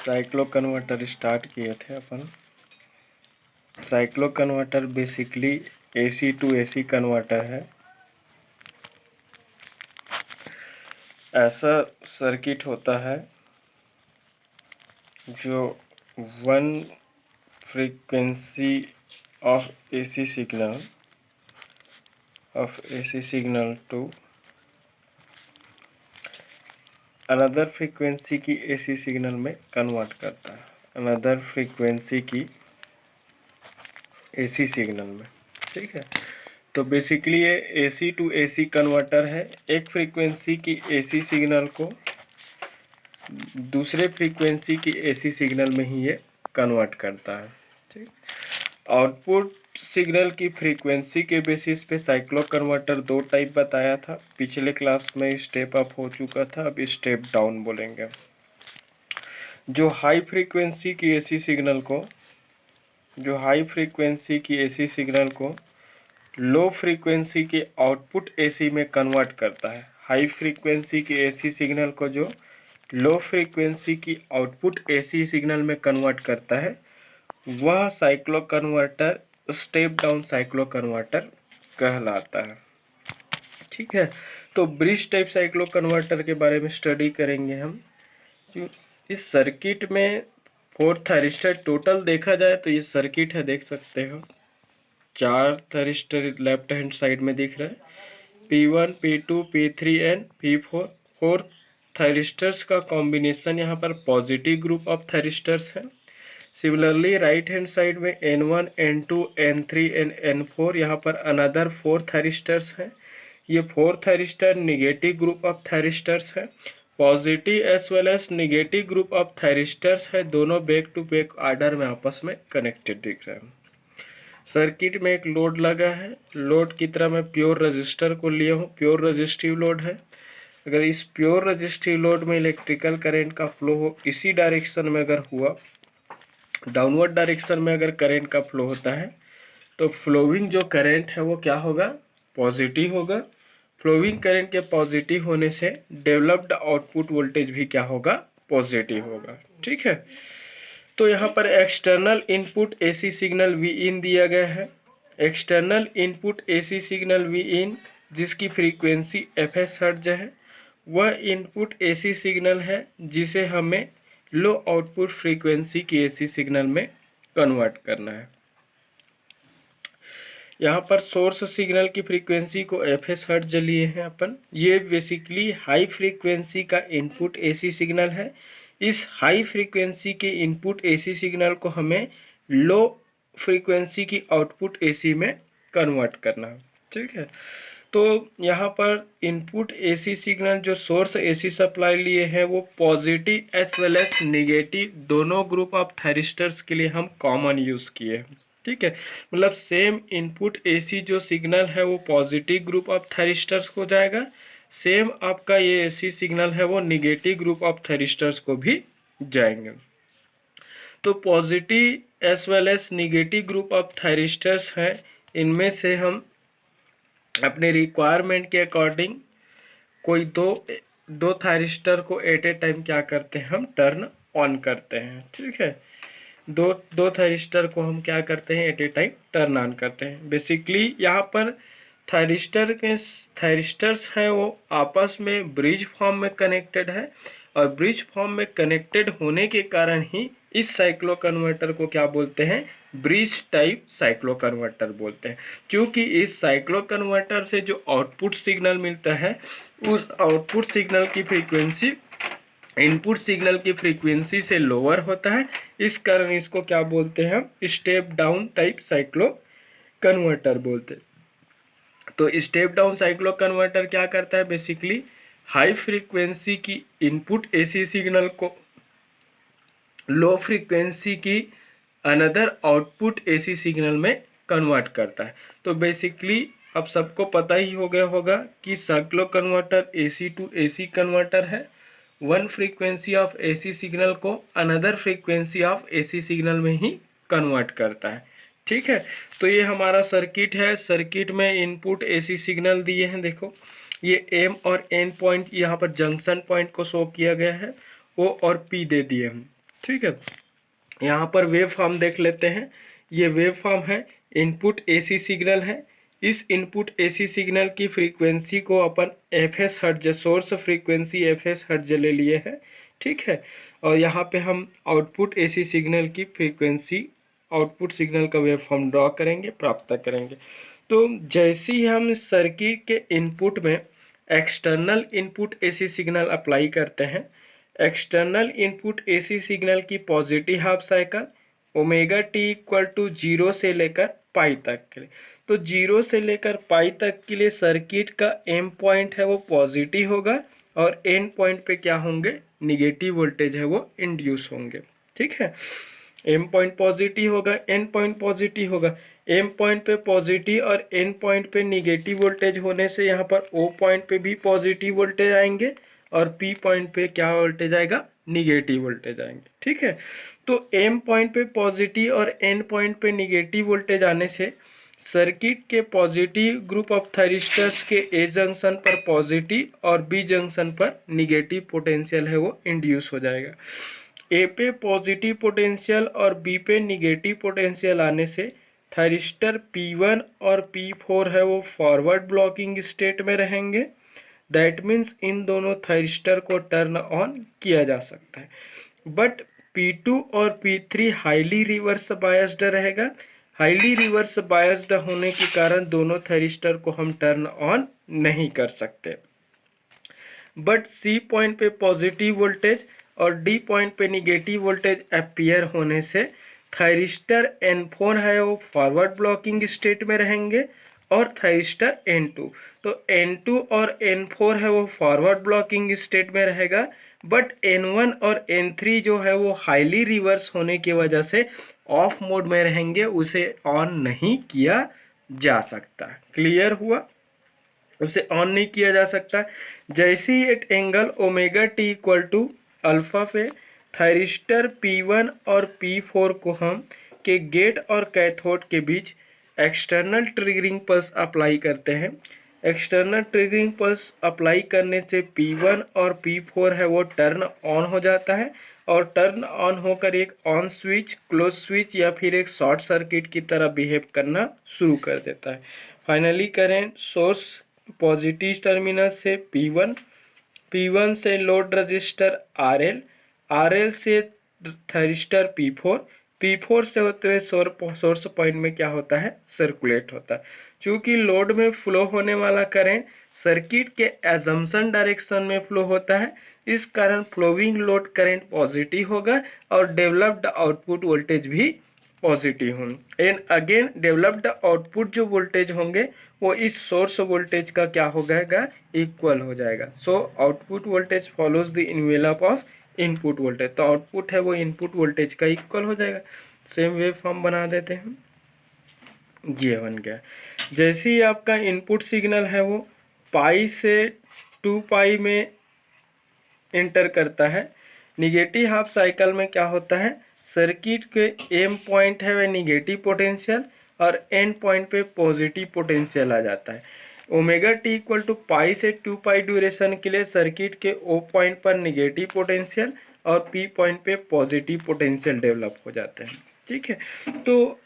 Cyclo converter start किए थे अपन। Cyclo converter basically AC to AC converter है। ऐसा सर्किट होता है जो one frequency of AC signal to another frequency की एसी सिग्नल में कन्वर्ट करता है, अनदर फ्रीक्वेंसी की एसी सिग्नल में। ठीक है, तो बेसिकली ये एसी टू एसी कन्वर्टर है। एक फ्रीक्वेंसी की एसी सिग्नल को दूसरे फ्रीक्वेंसी की एसी सिग्नल में ही ये कन्वर्ट करता है। ठीक, आउटपुट सिग्नल की फ्रीक्वेंसी के बेसिस पे साइक्लो कन्वर्टर दो टाइप बताया था। पिछले क्लास में स्टेप अप हो चुका था, अब स्टेप डाउन बोलेंगे। जो हाई फ्रीक्वेंसी की एसी सिग्नल को लो फ्रीक्वेंसी के आउटपुट एसी में कन्वर्ट करता है। हाई फ्रीक्वेंसी की एसी सिग्नल को जो लो फ्रीक्वेंसी की आउटपुट एसी सिग्नल में कन्वर्ट करता है, वह cyclo converter step down cyclo converter कहलाता है। ठीक है, तो ब्रिज टाइप साइक्लो कन्वर्टर के बारे में स्टडी करेंगे हम। इस सर्किट में 4 थायरिस्टर टोटल देखा जाए तो ये सर्किट है, देख सकते हो 4 थायरिस्टर लेफ्ट हैंड साइड में दिख रहा है, P1 P2 P3 and P4। 4 thyristors का कॉम्बिनेशन यहाँ पर पॉजिटिव ग्रुप ऑफ थायरिस्टर्स है। सिमिलरली राइट हैंड साइड में N1 N2 N3 and N4 यहाँ पर अनदर 4 थायरिस्टर्स हैं। ये 4 thyristor negative group of thyristors है। Positive as well as negative group of thyristors है, दोनों बैक टू बैक ऑर्डर में आपस में कनेक्टेड दिख रहे हैं। सर्किट में एक लोड लगा है, लोड की तरह मैं प्योर रजिस्टर को लिया हूँ, प्योर रजिस्टिव लोड है। अगर इस प्योर रजिस्टिव लोड में इलेक्ट्रिकल करंट का फ्लो हो, इसी डायरेक्शन में अगर हुआ, डाउनवर्ड डायरेक्शन में अगर करंट का फ्लो होता है तो फ्लोइंग जो करंट है वो क्या होगा, पॉजिटिव होगा। फ्लोइंग करंट के पॉजिटिव होने से डेवलप्ड आउटपुट वोल्टेज भी क्या होगा, पॉजिटिव होगा। ठीक है, तो यहाँ पर external input AC signal V in दिया गया है। External input AC signal V in जिसकी फ्रीक्वेंसी fs हर्ट्ज है, वह इनपुट एसी सिग्नल है जिसे हमें लो आउटपुट फ्रीक्वेंसी की एसी सिग्नल में कन्वर्ट करना है। यहाँ पर सोर्स सिग्नल की फ्रीक्वेंसी को fs हर्ट्ज लिए हैं अपन। ये बेसिकली हाई फ्रीक्वेंसी का इनपुट एसी सिग्नल है। इस हाई फ्रीक्वेंसी के इनपुट एसी सिग्नल को हमें लो फ्रीक्वेंसी की आउटपुट एसी में कन्वर्ट करना है। ठीक है, तो यहाँ पर इनपुट एसी सिग्नल जो सोर्स एसी सप्लाई लिए हैं वो positive as well as negative दोनों ग्रुप ऑफ थायरिस्टर्स के लिए हम कॉमन यूज़ किए हैं। ठीक है, मतलब सेम इनपुट एसी जो सिग्नल है वो पॉजिटिव ग्रुप ऑफ थायरिस्टर्स को जाएगा, सेम आपका ये एसी सिग्नल है वो निगेटिव ग्रुप ऑफ थायरिस्टर्स को भी जाएंगे। तो positive as well as negative group of thyristors हैं, इनमें से हम अपने रिक्वायरमेंट के अकॉर्डिंग कोई दो थायरिस्टर को एट ए टाइम क्या करते हैं, हम टर्न ऑन करते हैं। ठीक है, दो थायरिस्टर को हम क्या करते हैं, at a time turn on करते हैं। बेसिकली यहाँ पर थायरिस्टर्स हैं वो आपस में ब्रिज फॉर्म में कनेक्टेड है, और ब्रिज फॉर्म में कनेक्टेड होने के कारण ही इस साइक्लो कन्वर्टर को क्या बोलते हैं, ब्रिज टाइप साइक्लो कन्वर्टर बोलते हैं। क्योंकि इस साइक्लो कन्वर्टर से जो आउटपुट सिग्नल मिलता है उस आउटपुट सिग्नल की फ्रीक्वेंसी इनपुट सिग्नल की फ्रीक्वेंसी से लोअर होता है, इस कारण इसको क्या बोलते हैं, हम step down type cyclo converter बोलते हैं। तो स्टेप डाउन साइक्लो कन्वर्टर क्या करता है, बेसिकली हाई फ्रीक्वेंसी की इनपुट एसी सिग्नल को लो फ्रीक्वेंसी की अनदर आउटपुट एसी सिग्नल में कन्वर्ट करता है। तो बेसिकली अब सबको पता ही हो गया होगा कि cyclo converter AC to AC converter है। One frequency of AC signal को another frequency of AC signal में ही कन्वर्ट करता है। ठीक है, तो ये हमारा सर्किट है। सर्किट में इनपुट एसी सिग्नल दिए हैं, देखो ये एम और एन पॉइंट यहाँ पर जंक्शन पॉइंट को शो किया गया है, ओ और पी दे दिए हैं। ठीक है, यहाँ पर वेव फॉर्म देख लेते हैं। ये वेव फॉर्म है, इनपुट एसी सिग्नल है। इस इनपुट एसी सिग्नल की फ्रीक्वेंसी को अपन FS hertz, source frequency FS hertz ले लिए हैं। ठीक है, और यहाँ पे हम आउटपुट एसी सिग्नल की फ्रीक्वेंसी, आउटपुट सिग्नल का वेव फॉर्म ड्रॉ करेंगे, प्राप्त करेंगे। तो जैसे ही हम सर्किट के इनपुट में external input AC signal apply करते हैं, एक्सटर्नल इनपुट एसी सिग्नल की positive half cycle omega T equal to 0 से लेकर पाई तक के लिए, तो 0 से लेकर पाई तक के लिए सर्किट का एम पॉइंट है वो पॉजिटिव होगा और एन पॉइंट पे क्या होंगे, निगेटिव वोल्टेज है वो इंड्यूस होंगे। ठीक है, एम पॉइंट पॉजिटिव होगा, एन पॉइंट पॉजिटिव होगा। एम पॉइंट पे पॉजिटिव और एन पॉइंट पे निगेटिव वोल्टेज होने से यहाँ पर ओ पॉइंट पे भी पॉजिटिव वोल्टेज आएंगे और पी पॉइंट पे क्या वोल्टेज आएगा, निगेटिव वोल्टेज आएंगे। ठीक है, तो एम पॉइंट पे पॉजिटिव और एन पॉइंट पे निगेटिव वोल्टेज आने से सर्किट के पॉजिटिव ग्रुप ऑफ थायरिस्टर्स के ए जंक्शन पर पॉजिटिव और बी जंक्शन पर निगेटिव पोटेंशियल है वो इंड्यूस हो जाएगा। ए पे पॉजिटिव पोटेंशियल और बी पे निगेटिव पोटेंशियल आने से थायरिस्टर P1 और P4 है वो फॉरवर्ड ब्लॉकिंग स्टेट में रहेंगे। दैट मीन्स इन दोनों थायरिस्टर को टर्न ऑन किया जा सकता है, बट P2 और P3 हाईली रिवर्स बायस्ड रहेगा। हाईली रिवर्स बायस्ड होने के कारण दोनों थायरिस्टर को हम टर्न ऑन नहीं कर सकते। बट सी पॉइंट पे पॉजिटिव वोल्टेज और डी पॉइंट पे निगेटिव वोल्टेज अपीयर होने से थायरिस्टर N4 है वो फॉरवर्ड ब्लॉकिंग स्टेट में रहेंगे और थायरिस्टर N2, तो N2 और N4 है वो फॉरवर्ड ब्लॉकिंग स्टेट में रहेगा, बट N1 और N3 जो है वो हाईली रिवर्स होने की वजह से ऑफ मोड में रहेंगे, उसे ऑन नहीं किया जा सकता। क्लियर हुआ, उसे ऑन नहीं किया जा सकता। जैसे ही at angle omega T equal to alpha पे थायरिस्टर P1 और P4 को हम के गेट और कैथोड के बीच एक्सटर्नल ट्रिगरिंग पल्स अप्लाई करते हैं। एक्सटर्नल ट्रिगरिंग पल्स अप्लाई करने से P1 और P4 है वो टर्न ऑन हो जाता है और टर्न ऑन होकर एक ऑन स्विच, क्लोज स्विच या फिर एक शॉर्ट सर्किट की तरह बिहेव करना शुरू कर देता है। Finally current source positive terminal से P1 से लोड रजिस्टर RL से थायरिस्टर P4 से होते हुए सोर्स पॉइंट में क्या होता है, सर्कुलेट होता है। चूंकि लोड में फ्लो होने वाला करंट सर्किट के एजम्पशन डायरेक्शन में फ्लो होता है, इस कारण फ्लोइंग लोड करंट पॉजिटिव होगा और डेवलप्ड आउटपुट वोल्टेज भी पॉजिटिव होंगे। एंड अगेन डेवलप्ड आउटपुट जो वोल्टेज होंगे वो इस सोर्स वोल्टेज का क्या हो जाएगा, इक्वल हो जाएगा। So output voltage follows the envelope of input voltage, तो आउटपुट है वो इनपुट वोल्टेज का इक्वल हो जाएगा। सेम वेव फॉर्म बना देते हैं, ये बन गया। जैसे ही आपका इनपुट सिग्नल है वो पाई से 2 पाई में एंटर करता है, निगेटिव हाफ साइकिल में क्या होता है, सर्किट के एम पॉइंट है वह निगेटिव पोटेंशियल और एन पॉइंट पे पॉजिटिव पोटेंशियल आ जाता है। ओमेगा टी इक्वल टू पाई से 2 पाई ड्यूरेशन के लिए सर्किट के ओ पॉइंट पर निगेटिव पोटेंशियल और पी पॉइंट पे पॉजिटिव पोटेंशियल डेवलप हो जाते हैं। ठीक है, तो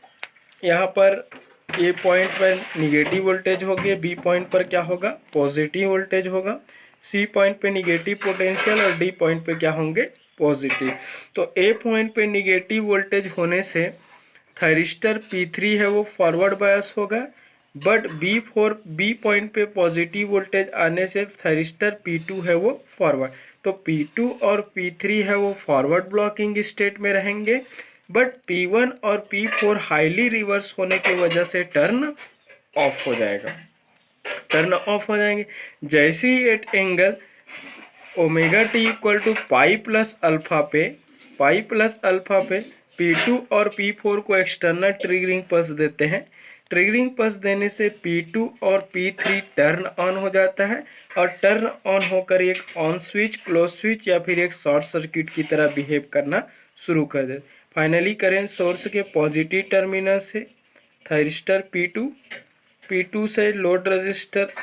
यहाँ पर ए पॉइंट पर निगेटिव वोल्टेज होगी, बी पॉइंट पर क्या होगा, पॉजिटिव वोल्टेज होगा, सी पॉइंट पे निगेटिव पोटेंशियल और डी पॉइंट पे क्या होंगे, पॉजिटिव। तो ए पॉइंट पे निगेटिव वोल्टेज होने से थायरिस्टर P3 है वो फॉरवर्ड बायस होगा, बट बी पॉइंट पे पॉजिटिव वोल्टेज आने से थायरिस्टर P2 है वो फॉरवर्ड, तो P2 और P3 है वो फॉरवर्ड ब्लॉकिंग स्टेट में रहेंगे, बट P1 और P4 हाईली रिवर्स होने की वजह से टर्न ऑफ हो जाएगा, टर्न ऑफ हो जाएंगे। जैसे ही at angle omega T equal to pi plus alpha पे P2 और P4 को एक्सटर्नल ट्रिगरिंग पल्स देते हैं। ट्रिगरिंग पल्स देने से P2 और P3 टर्न ऑन हो जाता है और टर्न ऑन होकर एक ऑन स्विच, क्लोज स्विच या फिर एक शॉर्ट सर्किट की तरह बिहेव करना शुरू कर देते। फाइनली करंट सोर्स के पॉजिटिव टर्मिनल से थायरिस्टर P2 से लोड रजिस्टर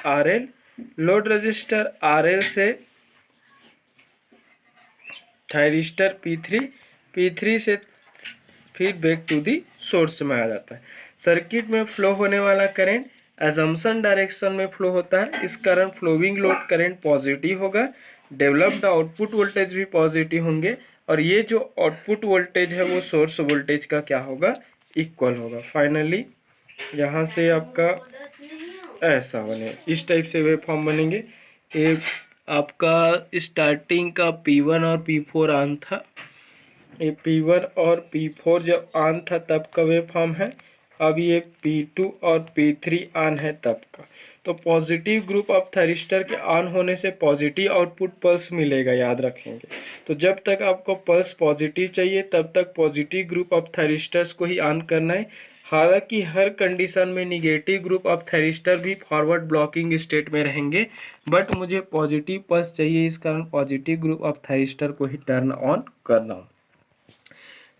RL से थायरिस्टर P3 P3 से फिर बैक टू दी सोर्स में आ जाता है। सर्किट में फ्लो होने वाला करंट एजम्पशन डायरेक्शन में फ्लो होता है, इस कारण फ्लोइंग लोड करंट पॉजिटिव होगा, डेवलप्ड आउटपुट वोल्टेज भी पॉजिटिव होंगे, और ये जो आउटपुट वोल्टेज है वो सोर्स वोल्टेज का क्या होगा, इक्वल होगा। फाइनली यहाँ से आपका ऐसा बने, इस टाइप से वेव फॉर्म बनेंगे। ये आपका स्टार्टिंग का P1 और P4 ऑन था, ये P1 और P4 जब ऑन था तब का वेव फॉर्म है। अब ये P2 और P3 ऑन है तब का। तो पॉजिटिव ग्रुप ऑफ थरिस्टर के ऑन होने से पॉजिटिव आउटपुट पल्स मिलेगा, याद रखेंगे। तो जब तक आपको पल्स पॉजिटिव चाहिए तब तक पॉजिटिव ग्रुप ऑफ थरिस्टर्स को ही ऑन करना है। हालांकि हर कंडीशन में निगेटिव ग्रुप ऑफ थरिस्टर भी फॉरवर्ड ब्लॉकिंग स्टेट में रहेंगे, बट मुझे पॉजिटिव पल्स चाहिए, इस कारण पॉजिटिव ग्रुप ऑफ थरिस्टर को ही टर्न ऑन करना हो।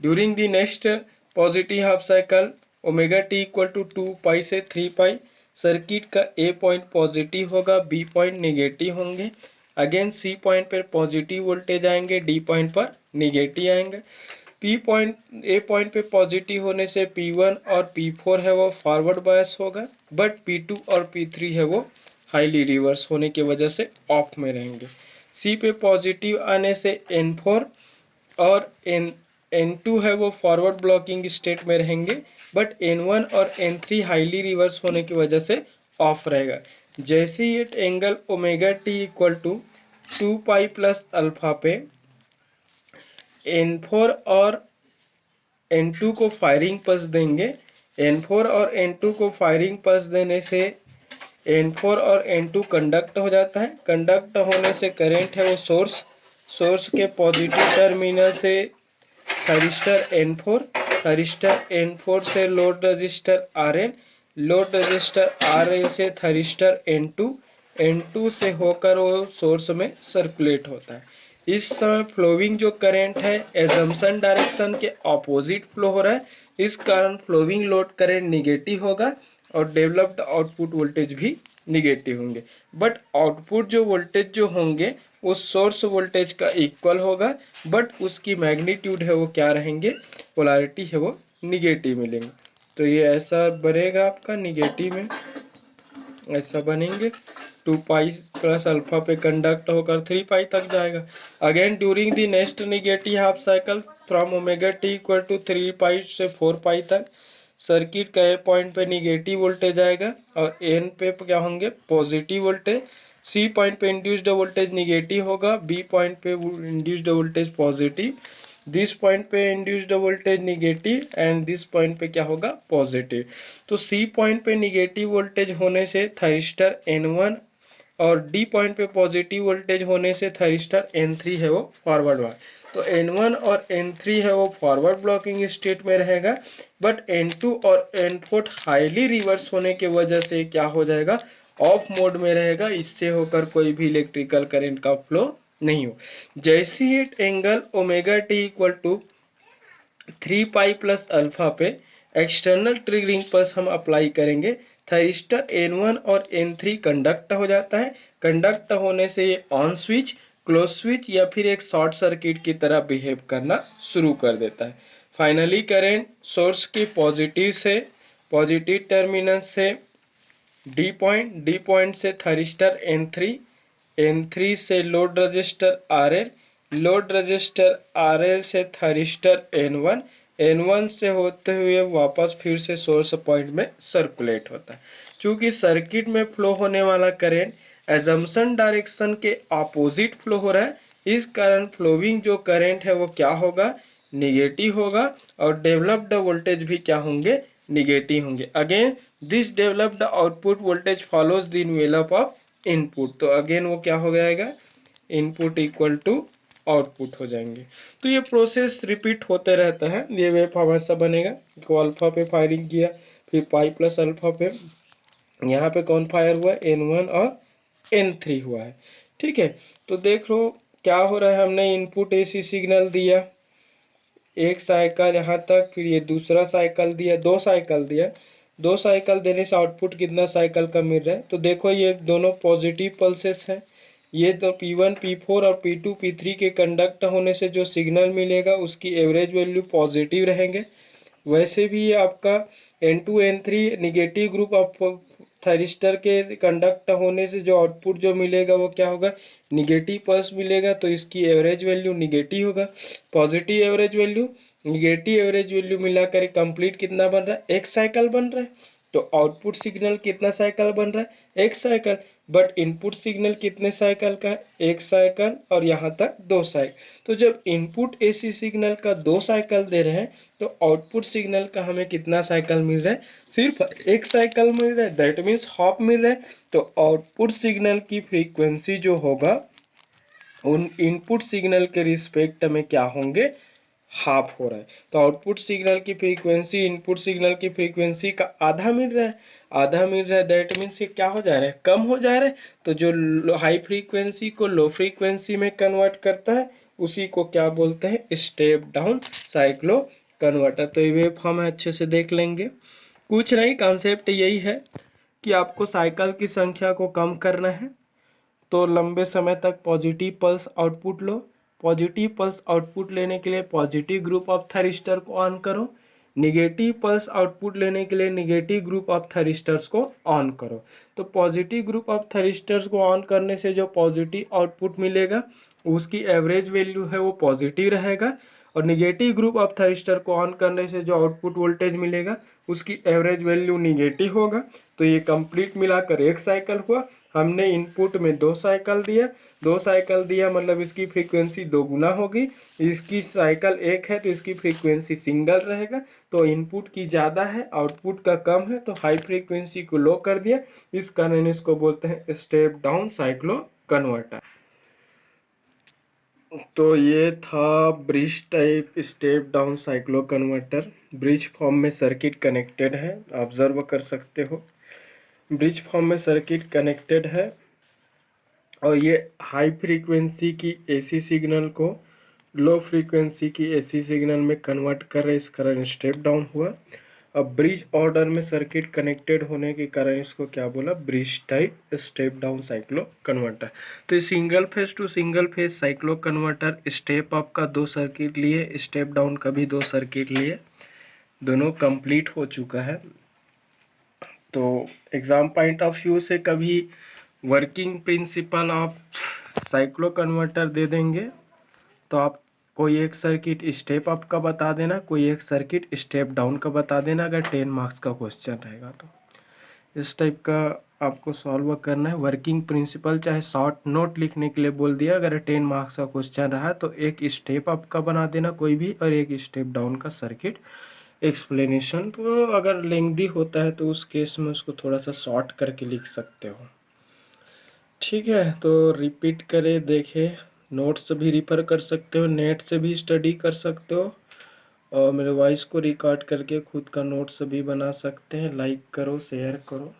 During the next positive half cycle omega T equal to 2 pi से 3 पाई, सर्किट का ए पॉइंट पॉजिटिव होगा, बी पॉइंट निगेटिव होंगे। अगेन सी पॉइंट पर पॉजिटिव वोल्टेज आएंगे, डी पॉइंट पर निगेटिव आएंगे। पी पॉइंट ए पॉइंट पे positive होने से P1 और P4 है वो फॉरवर्ड बायस होगा, बट P2 और P3 है वो हाईली रिवर्स होने की वजह से ऑफ में रहेंगे। सी पे पॉजिटिव आने से N4 और N2 है वो फॉरवर्ड ब्लॉकिंग स्टेट में रहेंगे, बट N1 और N3 हाईली रिवर्स होने की वजह से ऑफ रहेगा। जैसे ही at angle omega T equal to 2 pi plus alpha पे N4 और N2 को फायरिंग पल्स देंगे, N4 और N2 को फायरिंग पल्स देने से N4 और N2 कंडक्ट हो जाता है। कंडक्ट होने से करंट है वो सोर्स के पॉजिटिव टर्मिनल से थरिस्टर N4, थरिस्टर N4 से load register RL, load register RL से थरिस्टर N2 से होकर वो सोर्स में सर्कुलेट होता है। इस समय फ्लोइंग जो करंट है एजम्पशन डायरेक्शन के ऑपोजिट फ्लो हो रहा है, इस कारण फ्लोइंग लोड करंट निगेटिव होगा और डेवलप्ड आउटपुट वोल्टेज भी निगेटिव होंगे। बट आउटपुट जो वोल्टेज जो होंगे वो सोर्स वोल्टेज का इक्वल होगा, बट उसकी मैग्नीट्यूड है वो क्या रहेंगे, पोलैरिटी है वो निगेटिव मिलेंगे। तो ये ऐसा बनेगा आपका निगेटिव में, ऐसा बनेंगे 2 पाई प्लस अल्फा पे कंडक्ट होकर 3 पाई तक जाएगा। Again during the next negative half cycle from omega T equal to 3 pi से 4 पाई तक, सर्किट का ए पॉइंट पे निगेटिव वोल्टेज आएगा और एन पे क्या होंगे पॉजिटिव वोल्टेज। सी पॉइंट पे इंड्यूस्ड वोल्टेज निगेटिव होगा, बी पॉइंट पे induced voltage positive, this point पे induced voltage negative and this point पे क्या होगा पॉजिटिव। तो सी पॉइंट पे निगेटिव वोल्टेज होने से थरिस्टर N1 और डी पॉइंट पे पॉजिटिव वोल्टेज होने से थरिस्टर N3 है वो फॉरवर्ड वाला। तो N1 और N3 है वो फॉरवर्ड ब्लॉकिंग स्टेट में रहेगा, बट N2 और N4 हाईली रिवर्स होने की वजह से क्या हो जाएगा, ऑफ मोड में रहेगा, इससे होकर कोई भी इलेक्ट्रिकल करंट का फ्लो नहीं हो। जैसे ही angle omega T equal to 3 pi plus alpha पे एक्सटर्नल ट्रिगरिंग पल्स हम अप्लाई करेंगे, थरिस्टर N1 और N3 कंडक्ट हो जाता है। कंडक्ट होने से ये ऑन स्विच, क्लोज स्विच या फिर एक शॉर्ट सर्किट की तरह बिहेव करना शुरू कर देता है। फाइनली करंट सोर्स की पॉजिटिव टर्मिनल से डी पॉइंट से थरिस्टर N3 से load register RL, load register RL से थरिस्टर N1 से होते हुए वापस फिर से सोर्स पॉइंट में सर्कुलेट होता है। चूँकि सर्किट में फ्लो होने वाला करंट एजम्पशन डायरेक्शन के ऑपोजिट फ्लो हो रहा है, इस कारण फ्लोइंग जो करंट है वो क्या होगा, निगेटिव होगा और डेवलप्ड वोल्टेज भी क्या होंगे, निगेटिव होंगे। Again this developed output voltage follows the envelope of input, तो अगेन वो क्या हो जाएगा, इनपुट इक्वल टू आउटपुट हो जाएंगे। तो ये प्रोसेस रिपीट होते रहता है। ये वेव फॉर्म ऐसा बनेगा, को अल्फा पे फायरिंग किया, फिर पाई प्लस अल्फा पे, यहाँ पे कौन फायर हुआ, N1 और N3 हुआ है। ठीक है, तो देख लो क्या हो रहा है, हमने इनपुट AC सिग्नल दिया एक साइकिल यहाँ तक, फिर ये दूसरा साइकिल दिया, 2 साइकिल दिया, 2 साइकिल देने से आउटपुट कितना साइकिल का मिल रहा है। तो देखो ये दोनों पॉजिटिव पल्सेस हैं, ये तो P1 P4 और P2 P3 के कंडक्ट होने से जो सिग्नल मिलेगा उसकी एवरेज वैल्यू पॉजिटिव रहेंगे। वैसे भी आपका N2 N3 negative group of thyristor के कंडक्ट होने से जो आउटपुट जो मिलेगा वो क्या होगा, निगेटिव पल्स मिलेगा, तो इसकी एवरेज वैल्यू निगेटिव होगा। Positive average value negative average value मिलाकर कंप्लीट कितना बन रहा है, एक साइकिल बन रहा है। तो आउटपुट सिग्नल कितना साइकिल बन रहा है, एक साइकिल। बट इनपुट सिग्नल कितने साइकिल का है, एक साइकिल और यहाँ तक दो साइकिल। तो जब इनपुट एसी सिग्नल का दो साइकिल दे रहे हैं तो आउटपुट सिग्नल का हमें कितना साइकिल मिल रहा है, सिर्फ एक साइकिल मिल रहा है, दैट मीन्स हाफ मिल रहा है। तो आउटपुट सिग्नल की फ्रीक्वेंसी जो होगा उन इनपुट सिग्नल के रिस्पेक्ट में क्या होंगे, हाफ हो रहा है। तो आउटपुट सिग्नल की फ्रीक्वेंसी इनपुट सिग्नल की फ्रीक्वेंसी का आधा मिल रहा है, आधा मिल रहा है, दैट मीन्स ये क्या हो जा रहा है, कम हो जा रहा है। तो जो हाई फ्रीक्वेंसी को लो फ्रीक्वेंसी में कन्वर्ट करता है उसी को क्या बोलते हैं, स्टेप डाउन साइक्लो कन्वर्टर। तो ये वेव फॉर्म है, अच्छे से देख लेंगे। कुछ नहीं, कॉन्सेप्ट यही है कि आपको साइकिल की संख्या को कम करना है। तो लंबे समय तक positive pulse output low. Positive pulse output लेने के लिए पॉजिटिव ग्रुप ऑफ थैरिस्टर को ऑन करो। निगेटिव पल्स आउटपुट लेने के लिए निगेटिव ग्रुप ऑफ थैरिस्टर्स को ऑन करो। तो पॉजिटिव ग्रुप ऑफ थैरिस्टर्स को ऑन करने से जो पॉजिटिव आउटपुट मिलेगा उसकी एवरेज वैल्यू है वो पॉजिटिव रहेगा, और निगेटिव ग्रुप ऑफ थैरिस्टर को ऑन करने से जो आउटपुट वोल्टेज मिलेगा उसकी एवरेज वैल्यू निगेटिव होगा। तो ये कंप्लीट मिलाकर एक साइकिल हुआ। हमने इनपुट में दो साइकिल दिया, दो साइकिल दिया मतलब इसकी फ्रीक्वेंसी दो गुना होगी। इसकी साइकिल एक है तो इसकी फ्रीक्वेंसी सिंगल रहेगा। तो इनपुट की ज़्यादा है आउटपुट का कम है, तो हाई फ्रीक्वेंसी को लो कर दिया। इस कारण इसको बोलते हैं स्टेप डाउन साइक्लो कन्वर्टर। तो ये था bridge type step down cyclo converter. Bridge form में सर्किट कनेक्टेड है, ऑब्जर्व कर सकते हो। ब्रिज फॉर्म में सर्किट कनेक्टेड है और ये हाई फ्रीक्वेंसी की एसी सिग्नल को लो फ्रीक्वेंसी की एसी सिग्नल में कन्वर्ट कर रहे, इस कारण स्टेप डाउन हुआ। अब ब्रिज ऑर्डर में सर्किट कनेक्टेड होने के कारण इसको क्या बोला, bridge type step down cyclo converter. तो single phase two single phase cyclo converter, step up का दो सर्किट लिए, स्टेप डाउन का भी दो सर्किट लिए, दोनों कंप्लीट हो चुका है। तो एग्ज़ाम पॉइंट ऑफ व्यू से कभी working principle of cyclo converter दे देंगे तो आप कोई एक सर्किट स्टेप अप का बता देना, कोई एक सर्किट स्टेप डाउन का बता देना, अगर 10 मार्क्स का क्वेश्चन रहेगा तो इस टाइप का आपको सॉल्व करना है। वर्किंग प्रिंसिपल चाहे शॉर्ट नोट लिखने के लिए बोल दिया, अगर 10 मार्क्स का क्वेश्चन रहा तो एक स्टेप अप का बना देना कोई भी, और एक स्टेप डाउन का सर्किट एक्सप्लेनेशन। तो अगर लेंथी होता है तो उस केस में उसको थोड़ा सा शॉर्ट करके लिख सकते हो। ठीक है, तो रिपीट करें, देखें, नोट्स भी रिफ़र कर सकते हो, नेट से भी स्टडी कर सकते हो, और मेरे वॉइस को रिकॉर्ड करके खुद का नोट्स भी बना सकते हैं। लाइक करो, शेयर करो।